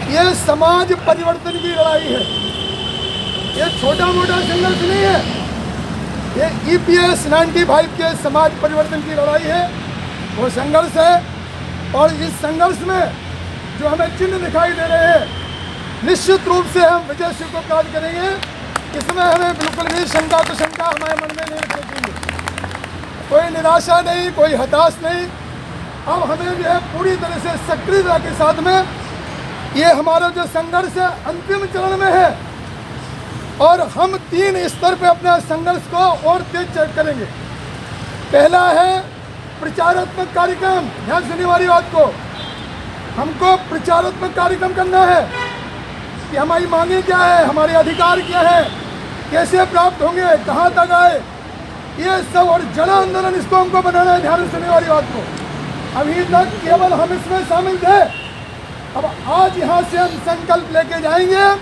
ये समाज परिवर्तन की लड़ाई है, ये छोटा मोटा संघर्ष नहीं है, ये EPS 95 के समाज परिवर्तन की लड़ाई है, वो संघर्ष है। और इस संघर्ष में जो हमें चिन्ह दिखाई दे रहे हैं, निश्चित रूप से हम विजय सिंह को प्राप्त करेंगे। इसमें हमें बिल्कुल भी शंका तो शंका हमारे मन में नहीं रखेंगे, कोई निराशा नहीं, कोई हताश नहीं। अब हमें जो है पूरी तरह से सक्रियता के साथ में ये हमारा जो संघर्ष है अंतिम चरण में है, और हम 3 स्तर पे अपने संघर्ष को और तेज करेंगे। पहला है प्रचारात्मक कार्यक्रम। ध्यान सुनने वाली बात को, हमको प्रचारात्मक कार्यक्रम करना है कि हमारी मांगे क्या है, हमारे अधिकार क्या है, कैसे प्राप्त होंगे, कहाँ तक आए, ये सब, और जन आंदोलन इसको हमको बनाना है। ध्यान सुनने वाली बात को, अभी तक केवल हम इसमें शामिल थे, अब आज यहाँ से हम संकल्प लेके जाएंगे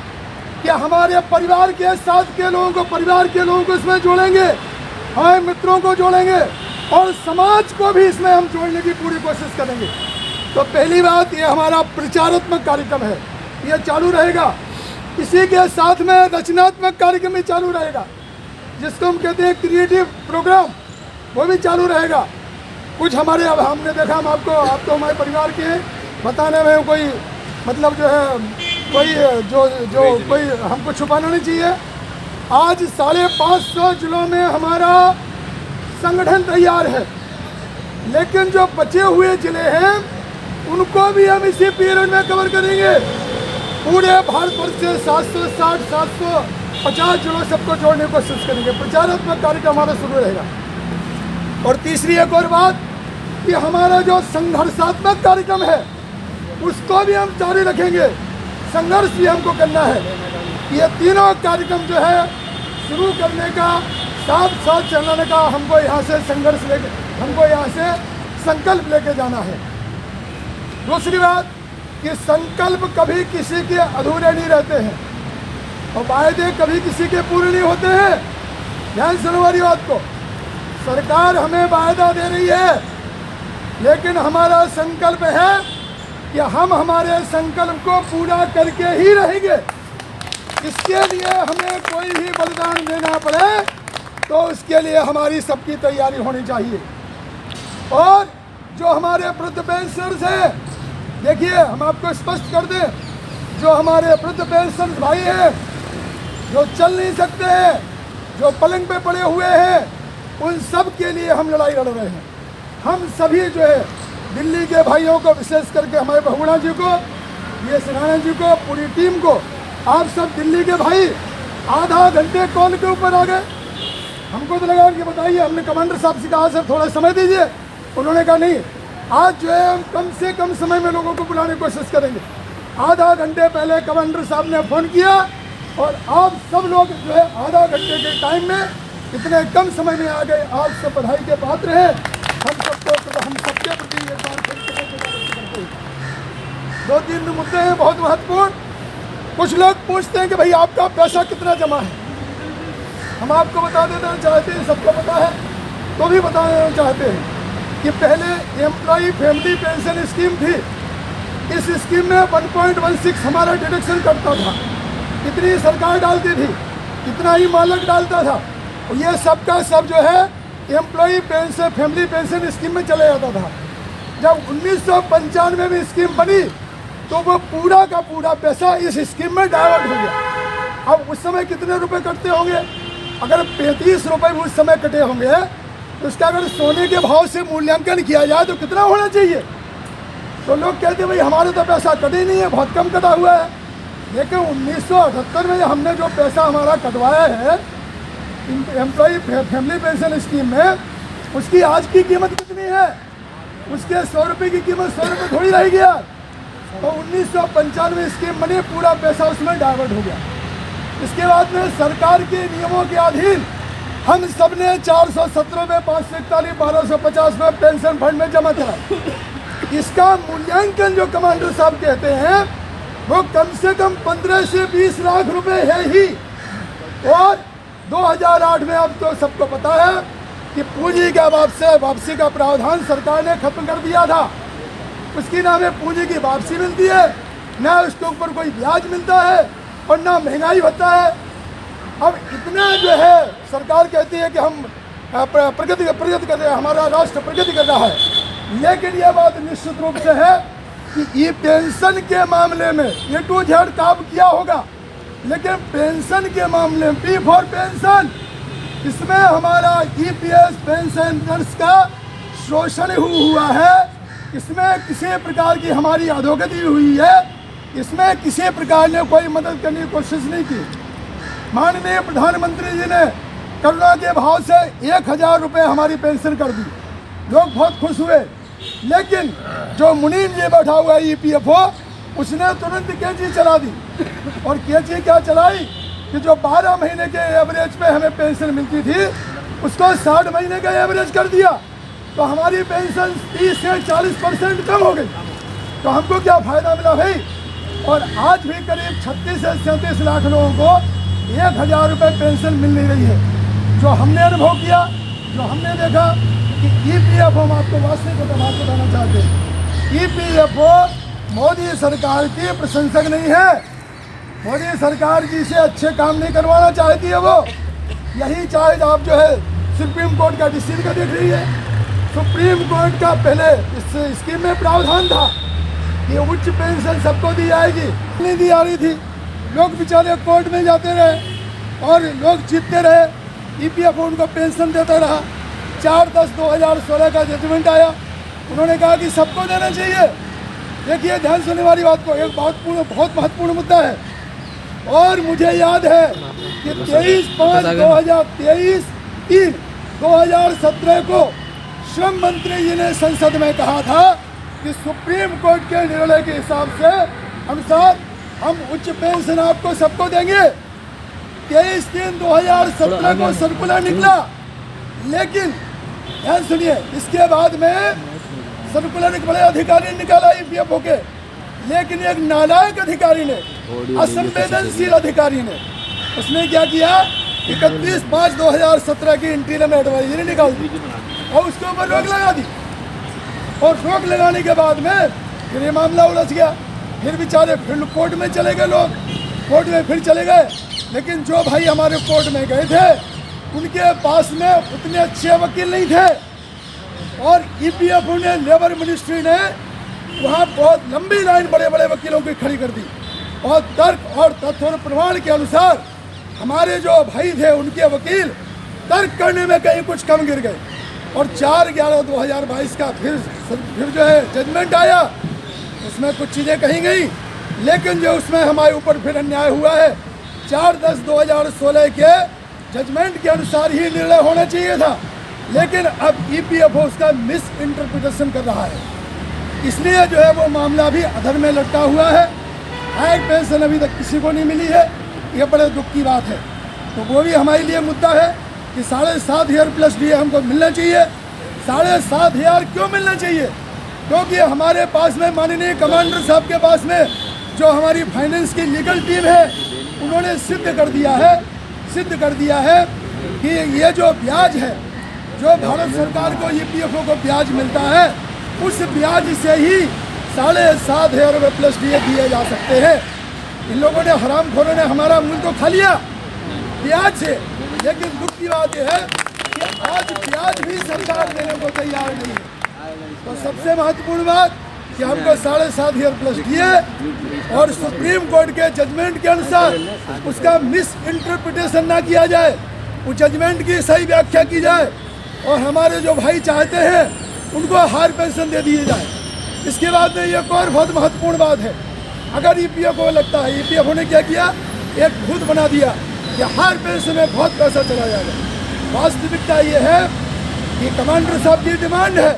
कि हमारे परिवार के साथ के लोगों को, परिवार के लोगों को इसमें जोड़ेंगे, हमारे मित्रों को जोड़ेंगे, और समाज को भी इसमें हम जोड़ने की पूरी कोशिश करेंगे। तो पहली बात, ये हमारा प्रचारात्मक कार्यक्रम है, ये चालू रहेगा। इसी के साथ में रचनात्मक कार्यक्रम भी चालू रहेगा, जिसको हम कहते हैं क्रिएटिव प्रोग्राम, वो भी चालू रहेगा। कुछ हमारे, अब हमने देखा, हम आप तो हमारे परिवार के बताने में कोई मतलब जो है कोई जो कोई हमको छुपाना नहीं चाहिए। आज 550 जिलों में हमारा संगठन तैयार है, लेकिन जो बचे हुए जिले हैं उनको भी हम इसी पीरियड में कवर करेंगे। पूरे भारतवर्ष से 750 जिलों सबको जोड़ने की कोशिश करेंगे। प्रचारात्मक कार्यक्रम हमारा शुरू रहेगा। और तीसरी एक और बात कि हमारा जो संघर्षात्मक कार्यक्रम है उसको भी हम जारी रखेंगे, संघर्ष भी हमको करना है। ये तीनों कार्यक्रम जो है शुरू करने का, साथ साथ चलाने का, हमको यहाँ से संघर्ष लेके, हमको यहाँ से संकल्प लेके जाना है। दूसरी बात कि संकल्प कभी किसी के अधूरे नहीं रहते हैं, और वायदे कभी किसी के पूरे नहीं होते हैं। ध्यान सुनो हमारी बात को, सरकार हमें वायदा दे रही है, लेकिन हमारा संकल्प है कि हम हमारे संकल्प को पूरा करके ही रहेंगे। इसके लिए हमें कोई भी बलिदान देना पड़े तो उसके लिए हमारी सबकी तैयारी होनी चाहिए। और जो हमारे वृद्ध पेंशनर्स हैं, देखिए हम आपको स्पष्ट कर दें, जो हमारे वृद्ध पेंशनर्स भाई हैं, जो चल नहीं सकते हैं, जो पलंग पे पड़े हुए हैं, उन सब के लिए हम लड़ाई लड़ रहे हैं। हम सभी जो है दिल्ली के भाइयों को, विशेष करके हमारे बहुगुणा जी को, ये सिन्हा जी को, पूरी टीम को, आप सब दिल्ली के भाई आधा घंटे कॉल के ऊपर आ गए। हमको तो लगा कि बताइए, हमने कमांडर साहब से कहा सर थोड़ा समय दीजिए, उन्होंने कहा नहीं, आज जो है हम कम से कम समय में लोगों को बुलाने की कोशिश करेंगे। आधा घंटे पहले कमांडर साहब ने फ़ोन किया, और आप सब लोग जो है आधा घंटे के टाइम में इतने कम समय में आ गए। आप सब बधाई के पात्र हैं। हम सबके प्रति एक बार फिर करते हैं। 2-3 मुद्दे हैं बहुत महत्वपूर्ण। कुछ लोग पूछते हैं कि भाई आपका पैसा कितना जमा है। हम आपको बता देना चाहते हैं, सबको पता है तो भी बता देना चाहते हैं कि पहले एम्प्लॉई फैमिली पेंशन स्कीम थी। इस स्कीम में 1.16 हमारा डिडक्शन कटता था, इतनी सरकार डालती थी, इतना ही मालिक डालता था, और ये सब का सब जो है employee pension family pension scheme में चले जाता था। जब 1995 में स्कीम बनी तो वो पूरा का पूरा पैसा इस स्कीम में डाइवर्ट हो गया। अब उस समय कितने रुपए कटते होंगे? अगर 35 रुपये उस समय कटे होंगे तो उसका अगर सोने के भाव से मूल्यांकन किया जाए तो कितना होना चाहिए? तो लोग कहते हैं भाई हमारे तो पैसा कटे नहीं है, बहुत कम कटा हुआ है। लेकिन 1978 में हमने जो पैसा हमारा कटवाया है एम्प्लॉई फैमिली पेंशन स्कीम में, उसकी आज की कीमत कितनी है? उसके 100 रुपये की कीमत 100 रुपये थोड़ी रह गया। तो 1995 स्कीम बनी, पूरा पैसा उसमें डाइवर्ट हो गया। इसके बाद में सरकार के नियमों के अधीन हम सब ने 417 में, 541, 1250 में पेंशन फंड में जमा करा। इसका मूल्यांकन जो कमांडर साहब कहते हैं वो कम से कम 15 से 20 लाख रुपए है ही। और 2008 में अब तो सबको पता है कि पूंजी का वापसी का प्रावधान सरकार ने खत्म कर दिया था। उसकी नाम है पूंजी की वापसी मिलती है, ना उसके ऊपर कोई ब्याज मिलता है और ना महंगाई होता है। अब इतना जो है सरकार कहती है कि हम प्रगति कर रहे हैं, हमारा राष्ट्र प्रगति कर रहा है, लेकिन यह बात निश्चित रूप से है कि ये पेंशन के मामले में A to Z काम किया होगा, लेकिन पेंशन के मामले में P for पेंशन, इसमें हमारा EPS पेंशनर्स का शोषण हुआ है, इसमें किसी प्रकार की हमारी अधोगति हुई है, इसमें किसी प्रकार ने कोई मदद करने की कोशिश नहीं की। माननीय प्रधानमंत्री जी ने करुणा के भाव से 1000 रुपये हमारी पेंशन कर दी, लोग बहुत खुश हुए। लेकिन जो मुनीम जी बैठा हुआ है EPFO, उसने तुरंत कैंची चला दी। और कैंची क्या चलाई कि जो 12 महीने के एवरेज पे हमें पेंशन मिलती थी, उसको 60 महीने का एवरेज कर दिया। तो हमारी पेंशन 30 से 40% कम हो गई। तो हमको क्या फ़ायदा मिला भाई? और आज भी करीब 36 से 37 लाख लोगों को 1000 रुपये पेंशन मिल नहीं रही है। जो हमने अनुभव किया, जो हमने देखा कि EPFO, हम आपको वास्तविक बात बताना चाहते हैं, EPFO मोदी सरकार की प्रशंसक नहीं है। मोदी सरकार जी से अच्छे काम नहीं करवाना चाहती है वो। यही चाहे आप जो है सुप्रीम कोर्ट का डिसीजन का देख रही है। सुप्रीम कोर्ट का पहले इस स्कीम में प्रावधान था कि उच्च पेंशन सबको दी जाएगी, नहीं दी जा रही थी। लोग बेचारे कोर्ट में जाते रहे और लोग जीतते रहे, EPFO उनको पेंशन देता रहा। 4/10/2016 का जजमेंट आया, उन्होंने कहा कि सबको देना चाहिए। देखिए ध्यान सुनने वाली बात को, एक बहुत महत्वपूर्ण मुद्दा है। और मुझे याद है कि 23/5/2017 को श्रम मंत्री जी ने संसद में कहा था कि सुप्रीम कोर्ट के निर्णय के हिसाब से अनुसार हम उच्च पेंशन आपको सबको देंगे। 23/3/2017 को सर्कुलर निकला, लेकिन ध्यान सुनिए, इसके बाद में सर्कुलर एक बड़े अधिकारी ने निकाला EPFO के, लेकिन एक नालायक अधिकारी ने, असंवेदनशील अधिकारी ने, उसने क्या किया, 31/5/2017 की इंटीरियम एडवाइजरी निकाल दी और उसके ऊपर रोक लगा दी। और रोक लगाने के बाद में फिर ये मामला उलझ गया। फिर बेचारे फिर कोर्ट में चले गए, लोग कोर्ट में फिर चले गए। लेकिन जो भाई हमारे कोर्ट में गए थे, उनके पास में उतने अच्छे वकील नहीं थे। और EPFO ने, लेबर मिनिस्ट्री ने वहाँ बहुत लंबी लाइन बड़े बड़े वकीलों की खड़ी कर दी। और तर्क और तथ्य और प्रमाण के अनुसार हमारे जो भाई थे, उनके वकील तर्क करने में कहीं कुछ कम गिर गए। और 4/11/2022 का फिर जो है जजमेंट आया, उसमें कुछ चीज़ें कही गई, लेकिन जो उसमें हमारे ऊपर फिर अन्याय हुआ है। 4/10/2016 के जजमेंट के अनुसार ही निर्णय होना चाहिए था, लेकिन अब EPFO उसका मिस इंटरप्रिटेशन कर रहा है। इसलिए जो है वो मामला भी अधर में लटका हुआ है। हायर पेंशन अभी तक किसी को नहीं मिली है, ये बड़े दुख की बात है। तो वो भी हमारे लिए मुद्दा है कि 7,500 प्लस DA हमको मिलना चाहिए। 7,500 क्यों मिलना चाहिए? क्योंकि हमारे पास में माननीय कमांडर साहब के पास में जो हमारी फाइनेंस की लीगल टीम है, उन्होंने सिद्ध कर दिया है कि ये जो ब्याज है, जो भारत सरकार को EPFO को ब्याज मिलता है, उस ब्याज से ही 7,500 रुपये प्लस DA दिए जा सकते हैं। इन लोगों ने, हरामखोरों ने हमारा मुल्क को खा लिया ब्याज से। लेकिन दुख की बात यह है कि आज ब्याज भी सरकार देने को तैयार नहीं है। तो सबसे महत्वपूर्ण बात कि हमको 7,500 प्लस DA और सुप्रीम कोर्ट के जजमेंट के अनुसार उसका मिस इंटरप्रिटेशन ना किया जाए, उस जजमेंट की सही व्याख्या की जाए और हमारे जो भाई चाहते हैं उनको हायर पेंशन दे दिए जाए। इसके बाद में एक और बहुत महत्वपूर्ण बात है, अगर EPFO को लगता है, EPFO ने क्या किया, एक भूत बना दिया कि हायर पेंशन में बहुत पैसा चला जाएगा। वास्तविकता ये है कि कमांडर साहब की डिमांड है